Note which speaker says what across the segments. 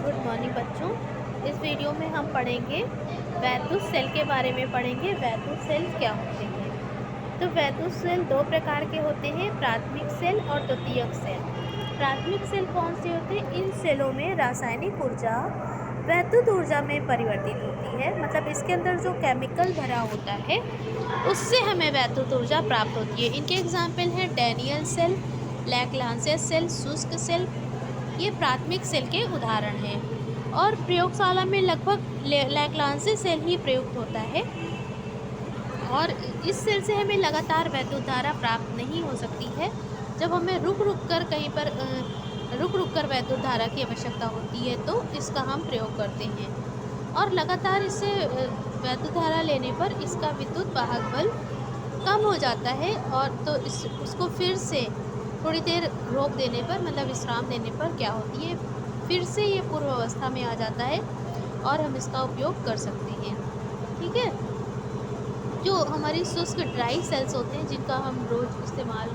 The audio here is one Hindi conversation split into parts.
Speaker 1: गुड मॉर्निंग बच्चों। इस वीडियो में हम पढ़ेंगे वैद्युत सेल के बारे में पढ़ेंगे। वैद्युत सेल क्या होते हैं? तो वैद्युत सेल दो प्रकार के होते हैं, प्राथमिक सेल और द्वितीयक सेल। प्राथमिक सेल कौन से होते हैं? इन सेलों में रासायनिक ऊर्जा वैद्युत ऊर्जा में परिवर्तित होती है। मतलब इसके अंदर जो केमिकल भरा होता है उससे हमें वैद्युत ऊर्जा प्राप्त होती है। इनके एग्जाम्पल हैं डैनियल सेल, लैग्रांज सेल, शुष्क सेल। ये प्राथमिक सेल के उदाहरण हैं और प्रयोगशाला में लगभग लैग्रांज सेल ही प्रयुक्त होता है और इस सेल से हमें लगातार वैद्युत धारा प्राप्त नहीं हो सकती है। जब हमें रुक रुक कर कहीं पर वैद्युत धारा की आवश्यकता होती है तो इसका हम प्रयोग करते हैं और लगातार इससे वैद्युत धारा लेने पर इसका विद्युत वाहक बल कम हो जाता है और तो उसको फिर से थोड़ी देर रोक देने पर, मतलब विश्राम देने पर क्या होती है, फिर से ये पूर्व अवस्था में आ जाता है और हम इसका उपयोग कर सकते हैं। ठीक है। जो हमारी शुष्क ड्राई सेल्स होते हैं जिनका हम रोज़ इस्तेमाल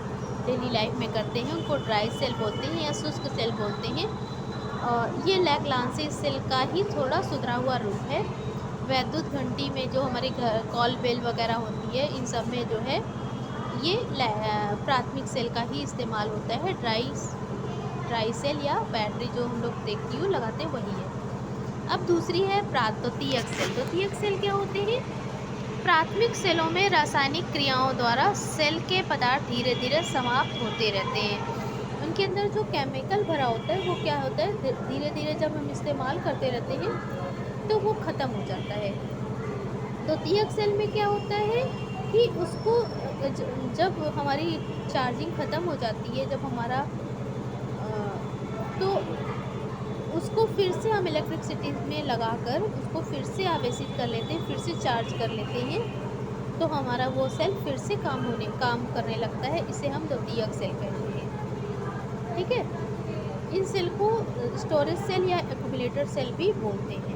Speaker 1: डेली लाइफ में करते हैं उनको ड्राई सेल बोलते हैं या शुष्क सेल बोलते हैं। और ये लैग्रांज सेल का ही थोड़ा सुधरा हुआ रूप है। वैद्युत घंटी में जो हमारी कॉल बेल वगैरह होती है, इन सब में जो है ये प्राथमिक सेल का ही इस्तेमाल होता है। ड्राई सेल या बैटरी जो हम लोग देखती हूँ लगाते हैं वही है। अब दूसरी है द्वितीयक सेल। द्वितीयक सेल क्या होते हैं? प्राथमिक सेलों में रासायनिक क्रियाओं द्वारा सेल के पदार्थ धीरे धीरे समाप्त होते रहते हैं। उनके अंदर जो केमिकल भरा होता है वो क्या होता है, धीरे धीरे जब हम इस्तेमाल करते रहते हैं तो वो ख़त्म हो जाता है। द्वितीयक सेल में क्या होता है कि उसको जब हमारी चार्जिंग ख़त्म हो जाती है, जब हमारा तो उसको फिर से हम इलेक्ट्रिसिटी में लगाकर उसको फिर से आवेशित कर लेते हैं, फिर से चार्ज कर लेते हैं, तो हमारा वो सेल फिर से काम करने लगता है। इसे हम द्वितीयक सेल कहते हैं। ठीक है। इन सेल को स्टोरेज सेल या एक्यूमुलेटर सेल भी बोलते हैं।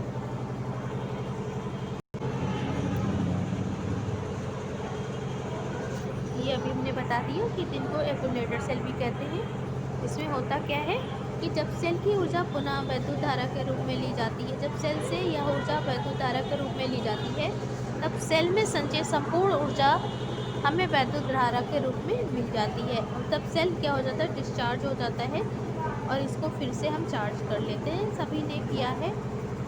Speaker 1: ये अभी हमने बता दिया कि जिनको एक्यूमुलेटर सेल भी कहते हैं। इसमें होता क्या है कि जब सेल की ऊर्जा पुनः वैद्युत धारा के रूप में ली जाती है, जब सेल से यह ऊर्जा वैद्युत धारा के रूप में ली जाती है, तब सेल में संचय संपूर्ण ऊर्जा हमें वैद्युत धारा के रूप में मिल जाती है और तब सेल क्या हो जाता है, डिस्चार्ज हो जाता है और इसको फिर से हम चार्ज कर लेते हैं। सभी ने किया है।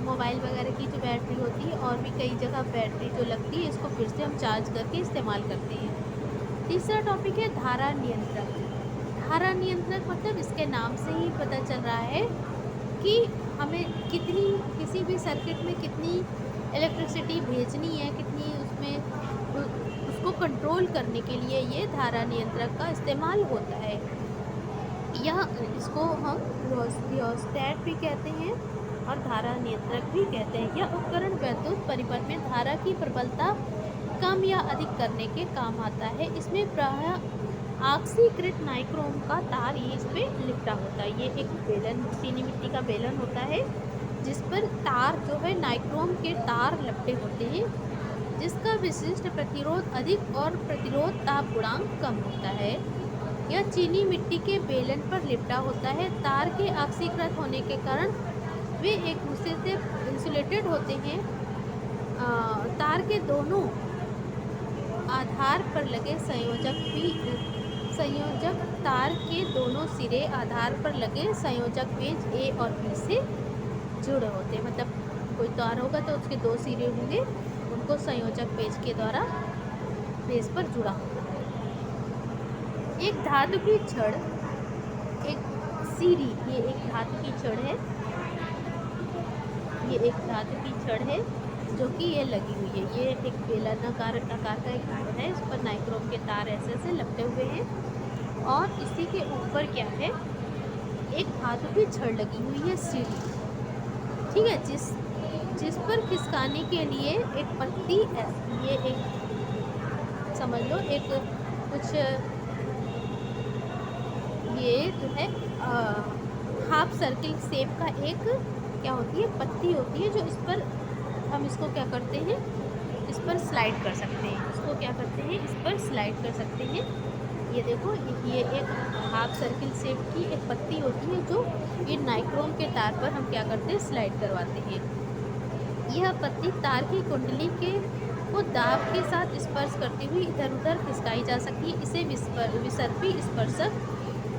Speaker 1: मोबाइल वगैरह की जो बैटरी होती है और भी कई जगह बैटरी जो लगती है, इसको फिर से हम चार्ज करके इस्तेमाल करते हैं। तीसरा टॉपिक है धारा नियंत्रक। धारा नियंत्रक मतलब इसके नाम से ही पता चल रहा है कि हमें किसी भी सर्किट में कितनी इलेक्ट्रिसिटी भेजनी है, कितनी उसमें उसको कंट्रोल करने के लिए ये धारा नियंत्रक का इस्तेमाल होता है। इसको हम रियोस्टेट भी कहते हैं और धारा नियंत्रक भी कहते हैं। यह उपकरण वैद्युत परिपथ में धारा की प्रबलता कम या अधिक करने के काम आता है। इसमें प्रायः ऑक्सीकृत नाइक्रोम का तार ये इस पर लिपटा होता है। ये एक बेलन, चीनी मिट्टी का बेलन होता है जिस पर तार जो है नाइक्रोम के तार लपटे होते हैं, जिसका विशिष्ट प्रतिरोध अधिक और प्रतिरोध ताप गुणांक कम होता है। यह चीनी मिट्टी के बेलन पर लिपटा होता है। तार के ऑक्सीकृत होने के कारण वे एक दूसरे से इंसुलेटेड होते हैं। तार के दोनों आधार पर लगे संयोजक तार के दोनों सिरे आधार पर लगे संयोजक पेच ए और बी से जुड़े होते हैं। मतलब कोई तार होगा तो उसके दो सिरे होंगे, उनको संयोजक पेच के द्वारा बेस पर जुड़ा होता है। एक धातु की छड़, एक सीरी, ये एक धातु की छड़ है, ये एक धातु की छड़ है जो कि ये लगी हुई है। ये एक बेलनाकार आकार का एक तार है, इस पर नाइक्रोम के तार ऐसे लपटे हुए हैं और इसी के ऊपर क्या है, एक धातु की छड़ लगी हुई है, सीढ़ी। ठीक है। जिस पर खिसकाने के लिए एक पत्ती, ये एक समझ लो एक कुछ ये जो है हाफ सर्किल शेप का एक क्या होती है, पत्ती होती है, जो इस पर हम इसको क्या करते हैं, इस पर स्लाइड कर सकते हैं। इसको क्या करते हैं, इस पर स्लाइड कर सकते हैं ये देखो, ये एक हाफ सर्किल शेप की एक पत्ती होती है जो ये नाइक्रोम के तार पर हम क्या करते हैं, स्लाइड करवाते हैं। यह पत्ती तार की कुंडली के को दाब के साथ स्पर्श करती हुई इधर उधर खिसकाई जा सकती है। इसे विसर्पी स्पर्शक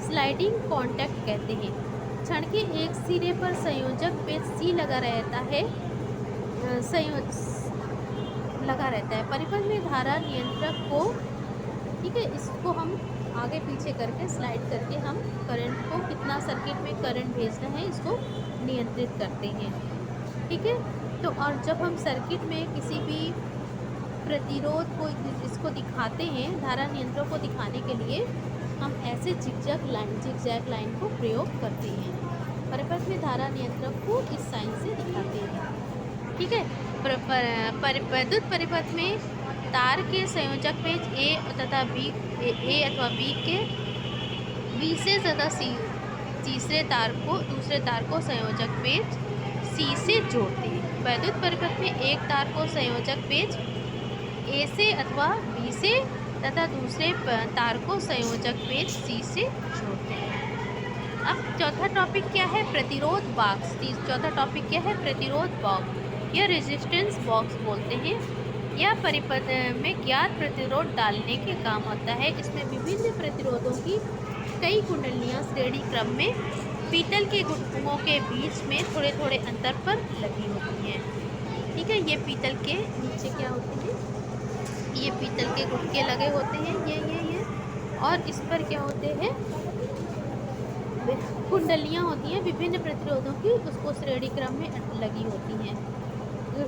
Speaker 1: स्लाइडिंग कॉन्टैक्ट कहते हैं। क्षण के एक सिरे पर संयोजक पेच सी लगा रहता है। परिपथ में धारा नियंत्रक को, ठीक है, इसको हम आगे पीछे करके स्लाइड करके हम करंट को, कितना सर्किट में करंट भेजना है, इसको नियंत्रित करते हैं। ठीक है, तो और जब हम सर्किट में किसी भी प्रतिरोध को इसको दिखाते हैं, धारा नियंत्रक को दिखाने के लिए हम ऐसे जिगजैग लाइन को प्रयोग करते हैं। परिपथ में धारा नियंत्रक को इस साइन से दिखाते हैं। ठीक है, विद्युत परिपथ में तार के संयोजक पेच ए अथवा बी के बी से तथा दूसरे तार को संयोजक पेच सी से जोड़ते हैं। वैद्युत परिपथ में एक तार को संयोजक पेच ए से अथवा बी से तथा दूसरे तार को संयोजक पेच सी से जोड़ते हैं। अब चौथा टॉपिक क्या है, प्रतिरोध बॉक्स। चौथा टॉपिक क्या है, प्रतिरोध बॉक्स या रेजिस्टेंस बॉक्स बोलते हैं। यह परिपथ में ज्ञात प्रतिरोध डालने के काम होता है। इसमें विभिन्न प्रतिरोधों की कई कुंडलियाँ श्रेणी क्रम में पीतल के गुटकों के बीच में थोड़े थोड़े अंतर पर लगी होती हैं। ठीक है, ये पीतल के नीचे क्या होते हैं, ये पीतल के गुटके लगे होते हैं, ये और इस पर क्या होते हैं, कुंडलियाँ होती हैं विभिन्न प्रतिरोधों की, उसको श्रेणी क्रम में लगी होती हैं।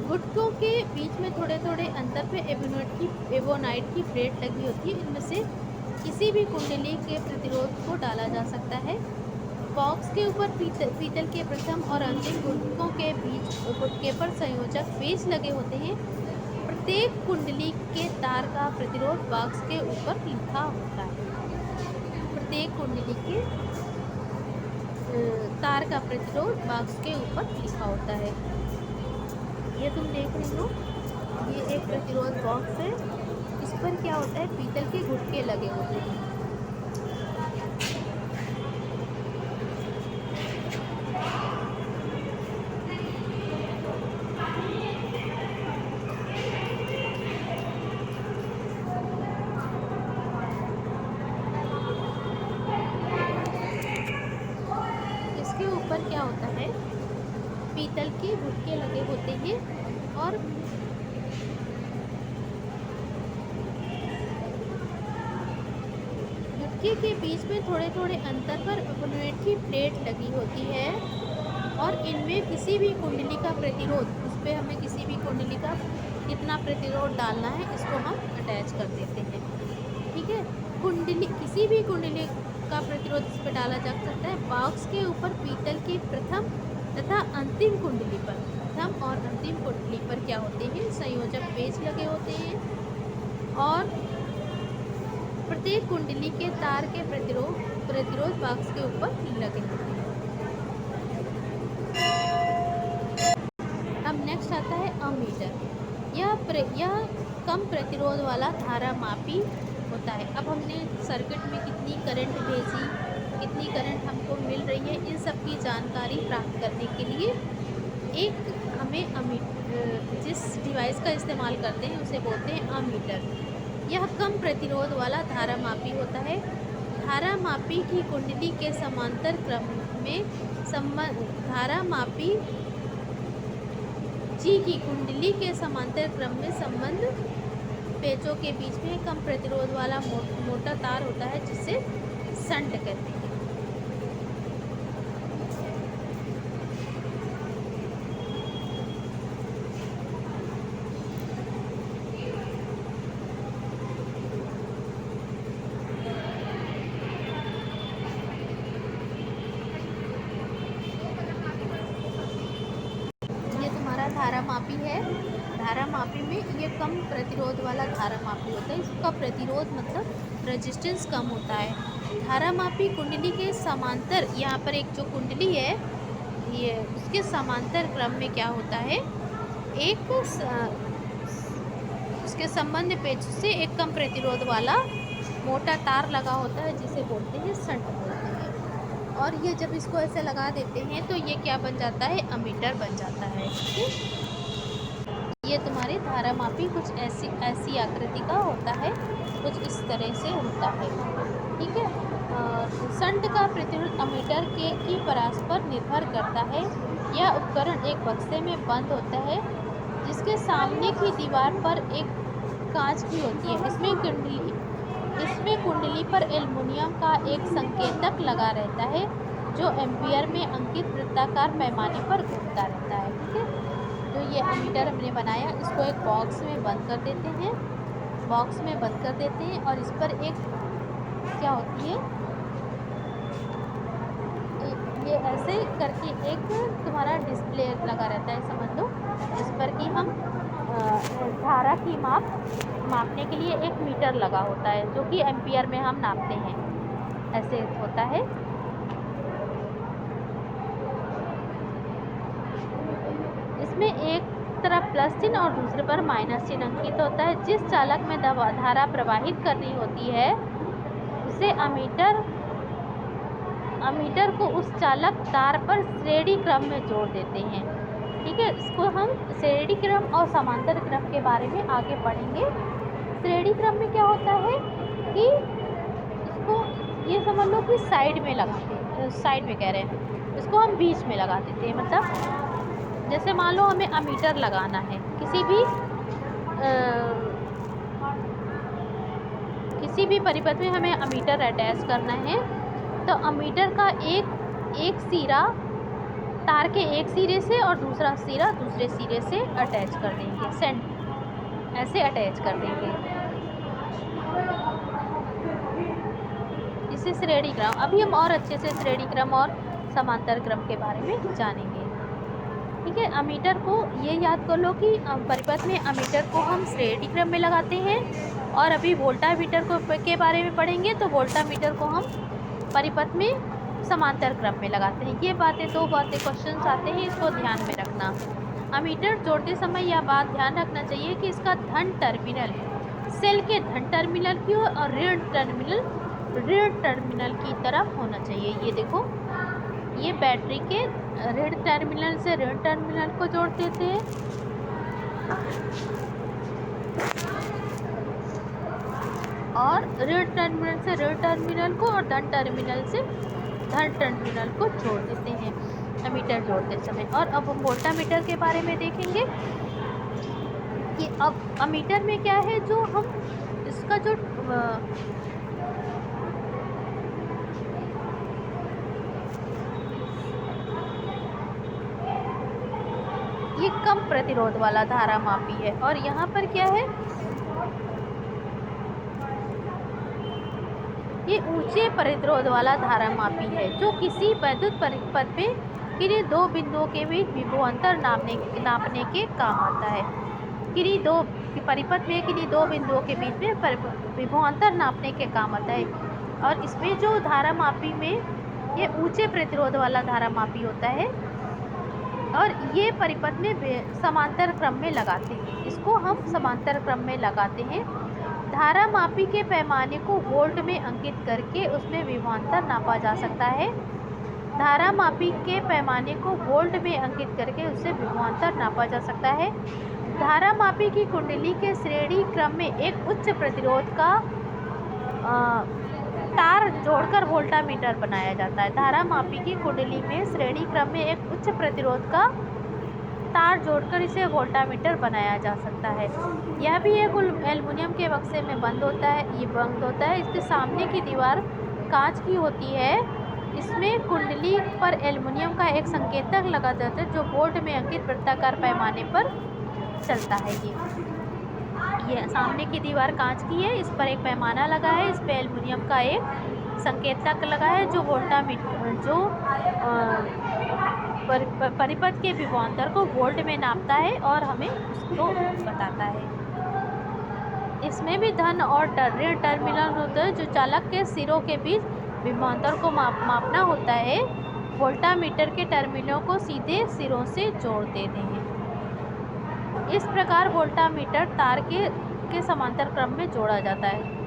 Speaker 1: गुटकों के बीच में थोड़े थोड़े अंतर पे एवोनाइट की प्लेट लगी होती है। इनमें से किसी भी कुंडली के प्रतिरोध को डाला जा सकता है। बॉक्स के ऊपर पीतल के प्रथम और अंतिम गुटकों के बीच गुटके पर संयोजक पेच लगे होते हैं। प्रत्येक कुंडली के तार का प्रतिरोध बॉक्स के ऊपर लिखा होता है। प्रत्येक कुंडली के तार का प्रतिरोध बॉक्स के ऊपर लिखा होता है। ये तुम देख रही हो, ये एक प्रतिरोध बॉक्स है। इस पर क्या होता है, पीतल के गुटके लगे होते हैं। इसके ऊपर क्या होता है, पीतल के गुटके लगे होते हैं और गुटके के बीच में थोड़े थोड़े अंतर पर एवोनाइट की प्लेट लगी होती है और इनमें किसी भी कुंडली का प्रतिरोध, उस पर हमें किसी भी कुंडली का कितना प्रतिरोध डालना है, इसको हम अटैच कर देते हैं। ठीक है, कुंडली, किसी भी कुंडली का प्रतिरोध इस पर डाला जा सकता है। बॉक्स के ऊपर पीतल की प्रथम तथा अंतिम कुंडली पर, प्रथम और अंतिम कुंडली पर क्या होते हैं, संयोजक पेच लगे होते हैं और प्रत्येक कुंडली के तार के प्रतिरोध बॉक्स के ऊपर लगे होते हैं। अब नेक्स्ट आता है अमीटर। यह कम प्रतिरोध वाला धारा मापी होता है। अब हमने सर्किट में कितनी करंट भेजी, कितनी करंट हमको मिल रही है, इन सब की जानकारी प्राप्त करने के लिए हमें जिस डिवाइस का इस्तेमाल करते हैं उसे बोलते हैं अमीटर। यह कम प्रतिरोध वाला धारा मापी होता है। धारा मापी की कुंडली के समांतर क्रम में धारा मापी जी की कुंडली के समांतर क्रम में संबंध पेचों के बीच में कम प्रतिरोध वाला मोटा तार होता है, जिसे शंट कहते हैं। धारा मापी है। धारा मापी में ये कम प्रतिरोध वाला धारा मापी होता है। इसका प्रतिरोध मतलब रेजिस्टेंस कम होता है। धारा मापी कुंडली के समांतर, यहाँ पर एक जो कुंडली है ये उसके समांतर क्रम में क्या होता है, उसके संबंध पेच से एक कम प्रतिरोध वाला मोटा तार लगा होता है जिसे बोलते हैं शंट बोलते हैं। और ये जब इसको ऐसे लगा देते हैं तो ये क्या बन जाता है, अमीटर बन जाता है। ठीक है, ये तुम्हारी धारामापी कुछ ऐसी ऐसी आकृति का होता है, कुछ इस तरह से होता है। ठीक है, शंट का प्रतिरोध अमीटर के की परास पर निर्भर करता है। यह उपकरण एक बक्से में बंद होता है जिसके सामने की दीवार पर एक कांच की होती है। इसमें कुंडली पर एल्युमिनियम का एक संकेतक लगा रहता है जो एम्पियर में अंकित वृत्ताकार पैमाने पर घूमता रहता है। ठीक है, तो ये अमीटर हमने बनाया, इसको एक बॉक्स में बंद कर देते हैं, बॉक्स में बंद कर देते हैं और इस पर एक क्या होती है, ये ऐसे करके एक तुम्हारा डिस्प्ले लगा रहता है, समझ लो, जिस पर कि हम धारा की मापने के लिए एक मीटर लगा होता है जो कि एम्पियर में हम नापते हैं, ऐसे होता है। इसमें एक तरफ प्लस चिन्ह और दूसरे पर माइनस चिन्ह अंकित होता है। जिस चालक में धारा प्रवाहित करनी होती है उसे अमीटर को उस चालक तार पर श्रेणी क्रम में जोड़ देते हैं। ठीक है, इसको हम श्रेणी क्रम और समांतर क्रम के बारे में आगे पढ़ेंगे। श्रेणी क्रम में क्या होता है कि इसको ये समझ लो कि साइड में लगाते हैं, साइड में कह रहे हैं, इसको हम बीच में लगा देते हैं। मतलब जैसे मान लो हमें अमीटर लगाना है, किसी भी परिपथ में हमें अमीटर अटैच करना है, तो अमीटर का एक सिरा तार के एक सिरे से और दूसरा सिरा दूसरे सिरे से अटैच कर देंगे, ऐसे अटैच कर देंगे। इसे श्रेणी क्रम, अभी हम और अच्छे से श्रेणी क्रम और समांतर क्रम के बारे में जानेंगे। ठीक है, अमीटर को ये याद कर लो कि परिपथ में अमीटर को हम श्रेणी क्रम में लगाते हैं और अभी वोल्टामीटर के बारे में पढ़ेंगे तो वोल्टामीटर को हम परिपथ में समांतर क्रम में लगाते हैं। ये बातें, दो बातें क्वेश्चन आते हैं, इसको ध्यान में रखना। अमीटर जोड़ते समय यह बात ध्यान रखना चाहिए कि इसका धन टर्मिनल सेल के धन टर्मिनल की ओर और ऋण टर्मिनल की तरफ होना चाहिए। ये देखो, ये बैटरी के ऋण टर्मिनल से ऋण टर्मिनल को जोड़ देते हैं और ऋण टर्मिनल से ऋण टर्मिनल को और धन टर्मिनल से धन टर्मिनल को जोड़ देते हैं अमीटर जोड़ते समय। और अब हम वोल्टामीटर के बारे में देखेंगे कि अब अमीटर में क्या है, जो हम इसका जो ये कम प्रतिरोध वाला धारा मापी है और यहाँ पर क्या है, ये ऊंचे प्रतिरोध वाला धारा मापी है जो किसी वैद्युत परिपथ में किन्हीं दो बिंदुओं के बीच विभवांतर नापने के काम आता है। किन्हीं दो परिपथ में किन्हीं दो बिंदुओं के बीच में विभवांतर नापने के काम आता है। और इसमें जो धारा मापी में ये ऊंचे प्रतिरोध वाला धारा मापी होता है और ये परिपथ में समांतर क्रम में लगाते हैं, इसको हम समांतर क्रम में लगाते हैं। धारा मापी के पैमाने को वोल्ट में अंकित करके उसमें विभवांतर नापा जा सकता है। धारा मापी के पैमाने को वोल्ट में अंकित करके उससे विभवांतर नापा जा सकता है। धारा मापी की कुंडली के श्रेणी क्रम में एक उच्च प्रतिरोध का तार जोड़कर वोल्टामीटर बनाया जाता है। धारा मापी की कुंडली में श्रेणी क्रम में एक उच्च प्रतिरोध का तार जोड़कर इसे वोल्टामीटर बनाया जा सकता है। यह भी एक एल्युमिनियम के बक्से में बंद होता है। इसके सामने की दीवार कांच की होती है। इसमें कुंडली पर एल्युमिनियम का एक संकेतक लगा जाता है जो वोल्ट में अंकित वृत्ताकार पैमाने पर चलता है। ये सामने की दीवार कांच की है, इस पर एक पैमाना लगा है, इस पर एल्युमिनियम का एक संकेतक लगा है जो परिपथ के विभवांतर को वोल्ट में नापता है और हमें उसको बताता है। इसमें भी धन और ऋण टर्मिनल होते हैं जो चालक के सिरों के बीच विभवांतर को मापना होता है। वोल्टामीटर के टर्मिनलों को सीधे सिरों से जोड़ देते हैं। इस प्रकार वोल्टामीटर तार के समांतर क्रम में जोड़ा जाता है।